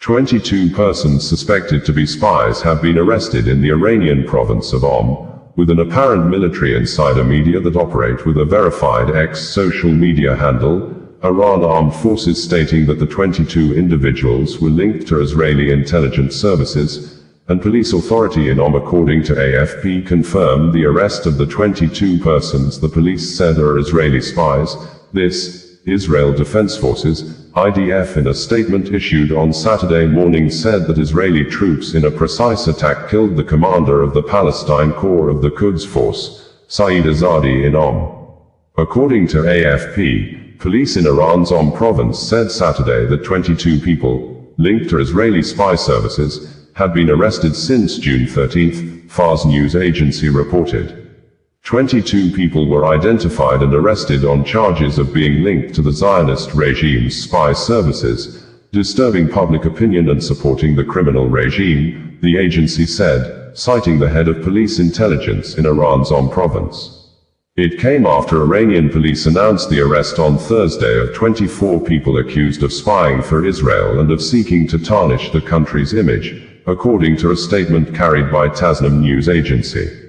22 persons suspected to be spies have been arrested in the Iranian province of with an apparent military insider media that operate with a verified ex-social media handle, Iran Armed Forces stating that the 22 individuals were linked to Israeli intelligence services, and police authority in according to AFP confirmed the arrest of the 22 persons the police said are Israeli spies. This, Israel Defense Forces, IDF, in a statement issued on Saturday morning said that Israeli troops in a precise attack killed the commander of the Palestine Corps of the Quds Force, Saeed Azadi in According to AFP, police in Iran's province said Saturday that 22 people, linked to Israeli spy services, had been arrested since June 13, Fars news agency reported. 22 people were identified and arrested on charges of being linked to the Zionist regime's spy services, disturbing public opinion and supporting the criminal regime, the agency said, citing the head of police intelligence in Iran's province. It came after Iranian police announced the arrest on Thursday of 24 people accused of spying for Israel and of seeking to tarnish the country's image, according to a statement carried by Tasnim news agency.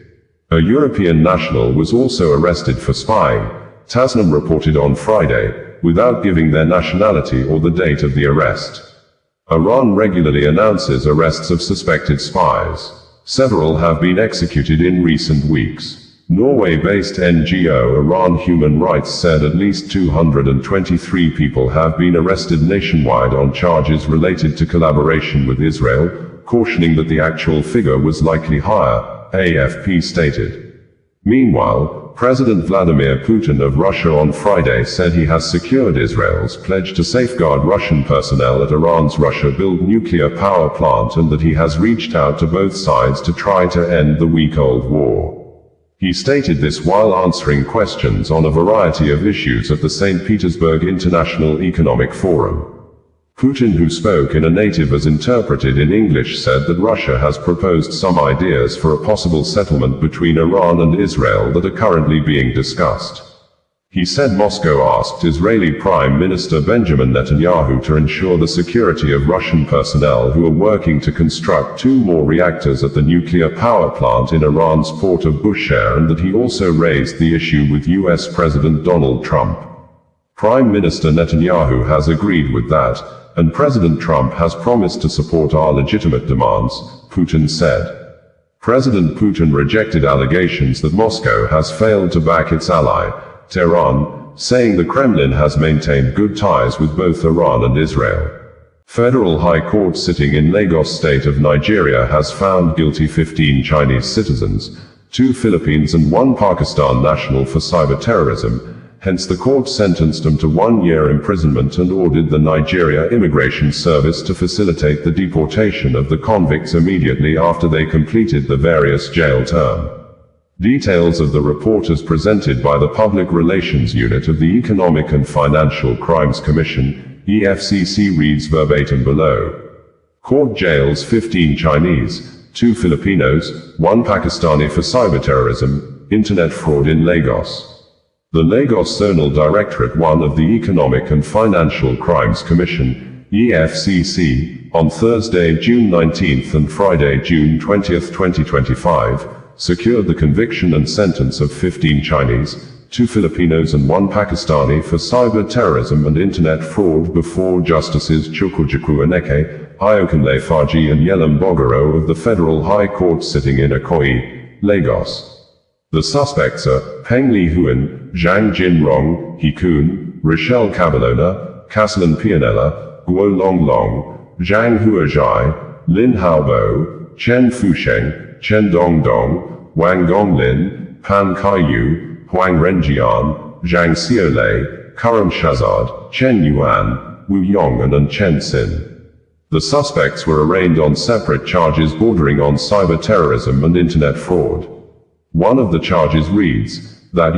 A European national was also arrested for spying, Tasnim reported on Friday, without giving their nationality or the date of the arrest. Iran regularly announces arrests of suspected spies. Several have been executed in recent weeks. Norway-based NGO Iran Human Rights said at least 223 people have been arrested nationwide on charges related to collaboration with Israel, cautioning that the actual figure was likely higher, AFP stated. Meanwhile, President Vladimir Putin of Russia on Friday said he has secured Israel's pledge to safeguard Russian personnel at Iran's Russia-built nuclear power plant and that he has reached out to both sides to try to end the week-old war. He stated this while answering questions on a variety of issues at the St. Petersburg International Economic Forum. Putin, who spoke in a native as interpreted in English, said that Russia has proposed some ideas for a possible settlement between Iran and Israel that are currently being discussed. He said Moscow asked Israeli Prime Minister Benjamin Netanyahu to ensure the security of Russian personnel who are working to construct 2 more reactors at the nuclear power plant in Iran's port of Bushehr, and that he also raised the issue with US President Donald Trump. Prime Minister Netanyahu has agreed with that, and President Trump has promised to support our legitimate demands, Putin said. President Putin rejected allegations that Moscow has failed to back its ally, Tehran, saying the Kremlin has maintained good ties with both Iran and Israel. Federal High Court sitting in Lagos State of Nigeria has found guilty 15 Chinese citizens, 2 Philippines and 1 Pakistan national for cyber-terrorism. Hence the court sentenced them to 1 year imprisonment and ordered the Nigeria Immigration Service to facilitate the deportation of the convicts immediately after they completed the various jail term. Details of the report as presented by the Public Relations Unit of the Economic and Financial Crimes Commission, EFCC, reads verbatim below. Court jails 15 Chinese, 2 Filipinos, 1 Pakistani for cyber-terrorism, internet fraud in Lagos. The Lagos Zonal Directorate 1 of the Economic and Financial Crimes Commission, EFCC, on Thursday, June 19 and Friday, June 20, 2025, secured the conviction and sentence of 15 Chinese, 2 Filipinos and 1 Pakistani for cyber-terrorism and internet fraud before Justices Chukwuchukwu Eneke, Ayokunle Faji and Yelam Bogoro of the Federal High Court sitting in Ikoyi, Lagos. The suspects are Peng Li Huan, Zhang Jinrong, He Kun, Rochelle Caballona, Casalan Pianella, Guo Long Long, Zhang Huazhai, Lin Haobo, Chen Fusheng, Chen Dongdong, Wang Gonglin, Pan Kaiyu, Huang Renjian, Zhang Xiaolei, Karam Shazad, Chen Yuan, Wu Yong and Chen Xin. The suspects were arraigned on separate charges bordering on cyber-terrorism and internet fraud. One of the charges reads, that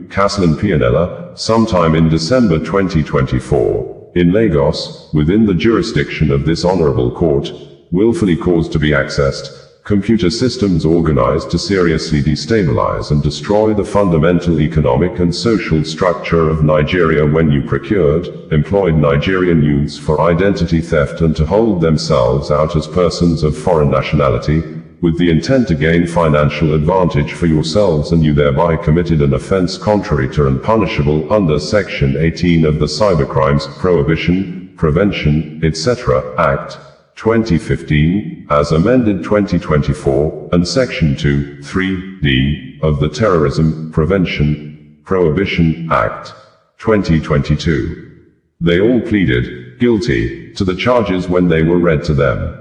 Casalan Pianella, sometime in December 2024, in Lagos, within the jurisdiction of this honorable court, willfully caused to be accessed, computer systems organized to seriously destabilize and destroy the fundamental economic and social structure of Nigeria when you procured, employed Nigerian youths for identity theft and to hold themselves out as persons of foreign nationality, with the intent to gain financial advantage for yourselves, and you thereby committed an offense contrary to and punishable under Section 18 of the Cybercrimes, Prohibition, Prevention, etc. Act 2015, as amended 2024, and Section 2(3)(d) of the Terrorism, Prevention, Prohibition Act 2022. They all pleaded guilty to the charges when they were read to them.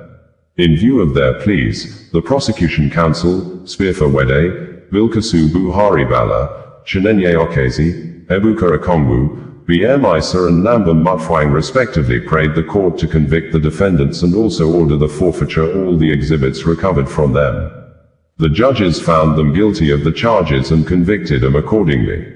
In view of their pleas, the prosecution counsel, Spies-terrorism, Bilkasu Buhari Bala, Chinenye Okezi, Ebuka Okongwu, BM Isa and Namba Mutfwang respectively prayed the court to convict the defendants and also order the forfeiture of all the exhibits recovered from them. The judges found them guilty of the charges and convicted them accordingly.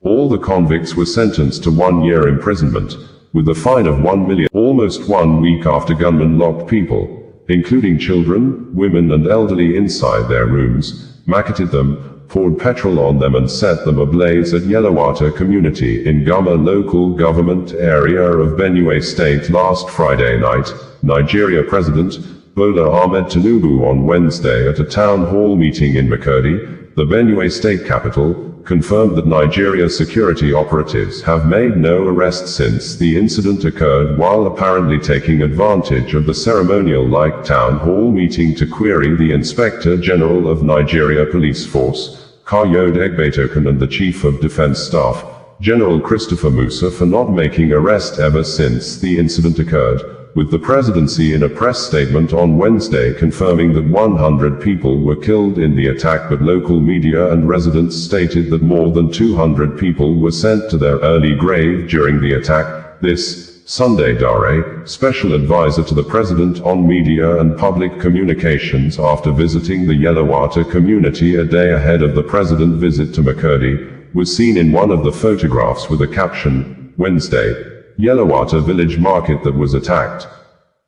All the convicts were sentenced to 1 year imprisonment, with a fine of 1 million, almost 1 week after gunmen locked people, including children, women and elderly inside their rooms, macketed them, poured petrol on them and set them ablaze at Yelawata community in Guma local government area of Benue state last Friday night. Nigeria President Bola Ahmed Tinubu on Wednesday at a town hall meeting in Makurdi, the Benue state capital, confirmed that Nigeria security operatives have made no arrests since the incident occurred, while apparently taking advantage of the ceremonial-like town hall meeting to query the Inspector General of Nigeria Police Force, Kayode Egbetokun, and the Chief of Defense Staff, General Christopher Musa, for not making arrest ever since the incident occurred, with the presidency in a press statement on Wednesday confirming that 100 people were killed in the attack, but local media and residents stated that more than 200 people were sent to their early grave during the attack. This Sunday, Dare, special advisor to the president on media and public communications, after visiting the Yelawata community a day ahead of the president's visit to Makurdi, was seen in one of the photographs with a caption, Wednesday, Yelawata village market that was attacked.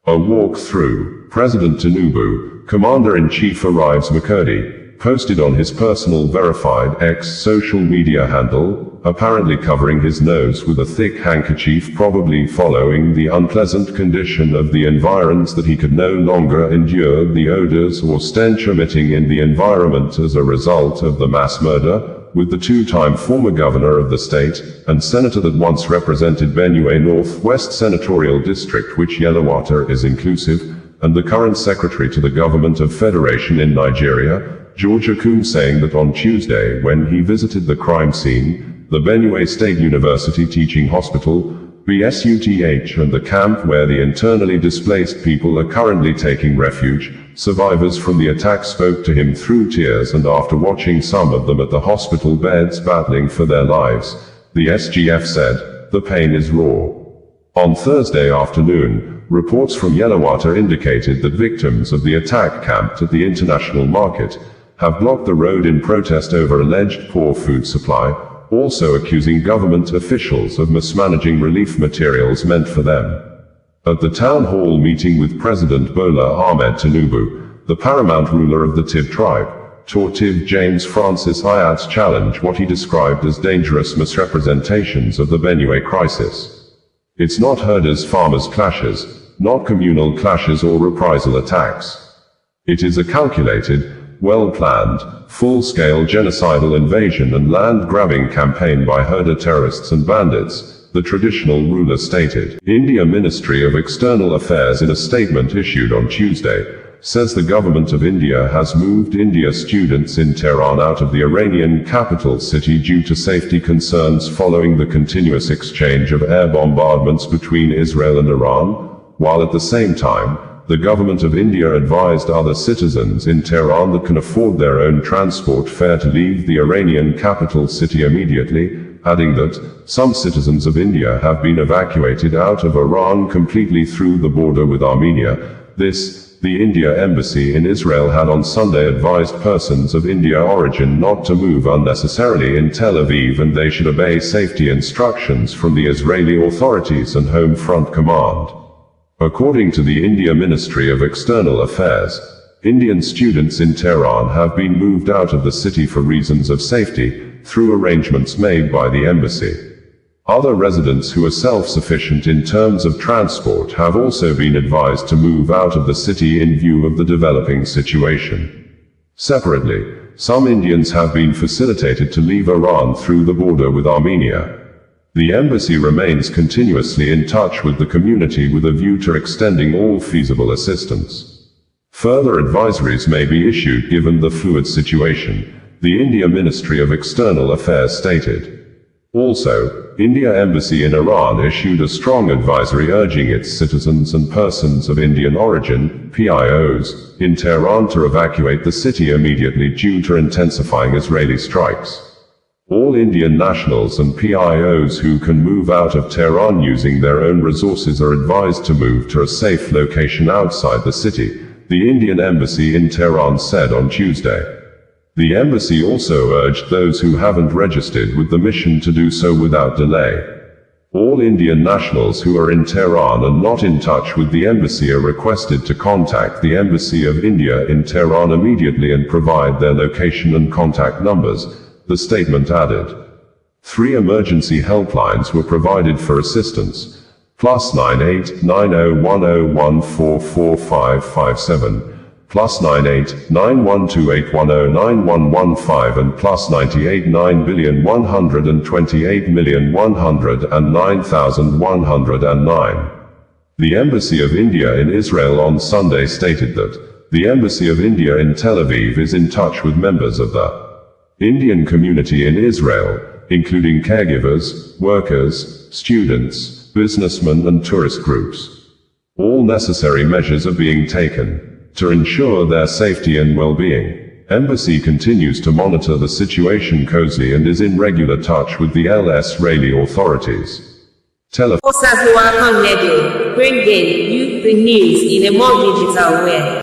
A walk through. President Tinubu, Commander-in-Chief, arrives Makurdi, posted on his personal verified X social media handle, apparently covering his nose with a thick handkerchief, probably following the unpleasant condition of the environs that he could no longer endure the odors or stench emitting in the environment as a result of the mass murder, with the two-time former governor of the state, and senator that once represented Benue Northwest Senatorial District, which Yelawata is inclusive, and the current secretary to the government of Federation in Nigeria, George Akum, saying that on Tuesday, when he visited the crime scene, the Benue State University Teaching Hospital, BSUTH, and the camp where the internally displaced people are currently taking refuge, survivors from the attack spoke to him through tears, and after watching some of them at the hospital beds battling for their lives, the SGF said, the pain is raw. On Thursday afternoon, reports from Yelawata indicated that victims of the attack camped at the international market have blocked the road in protest over alleged poor food supply, also accusing government officials of mismanaging relief materials meant for them. At the town hall meeting with President Bola Ahmed Tinubu, the paramount ruler of the Tiv tribe, Tiv James Francis Hayat challenged what he described as dangerous misrepresentations of the Benue crisis. It's not herders-farmers clashes, not communal clashes or reprisal attacks. It is a calculated, well-planned, full-scale genocidal invasion and land-grabbing campaign by herder terrorists and bandits, the traditional ruler stated. India Ministry of External Affairs, in a statement issued on Tuesday, says the government of India has moved India students in Tehran out of the Iranian capital city due to safety concerns following the continuous exchange of air bombardments between Israel and Iran, while at the same time, the government of India advised other citizens in Tehran that can afford their own transport fare to leave the Iranian capital city immediately, adding that some citizens of India have been evacuated out of Iran completely through the border with Armenia. The India embassy in Israel had on Sunday advised persons of India origin not to move unnecessarily in Tel Aviv, and they should obey safety instructions from the Israeli authorities and Home Front Command. According to the India Ministry of External Affairs, Indian students in Tehran have been moved out of the city for reasons of safety, through arrangements made by the embassy. Other residents who are self-sufficient in terms of transport have also been advised to move out of the city in view of the developing situation. Separately, some Indians have been facilitated to leave Iran through the border with Armenia. The embassy remains continuously in touch with the community with a view to extending all feasible assistance. Further advisories may be issued given the fluid situation, the India Ministry of External Affairs stated. Also, India Embassy in Iran issued a strong advisory urging its citizens and persons of Indian origin, PIOs, in Tehran to evacuate the city immediately due to intensifying Israeli strikes. All Indian nationals and PIOs who can move out of Tehran using their own resources are advised to move to a safe location outside the city, the Indian Embassy in Tehran said on Tuesday. The embassy also urged those who haven't registered with the mission to do so without delay. All Indian nationals who are in Tehran and not in touch with the embassy are requested to contact the Embassy of India in Tehran immediately and provide their location and contact numbers, the statement added. 3 emergency helplines were provided for assistance: +98 9010144557. +98 9128109115 and +98 9,128,109,109. The Embassy of India in Israel on Sunday stated that the Embassy of India in Tel Aviv is in touch with members of the Indian community in Israel, including caregivers, workers, students, businessmen and tourist groups. All necessary measures are being taken to ensure their safety and well-being. Embassy continues to monitor the situation closely and is in regular touch with the Israeli authorities. OsazuwaAkonedo, bringing you the news in a more digital way.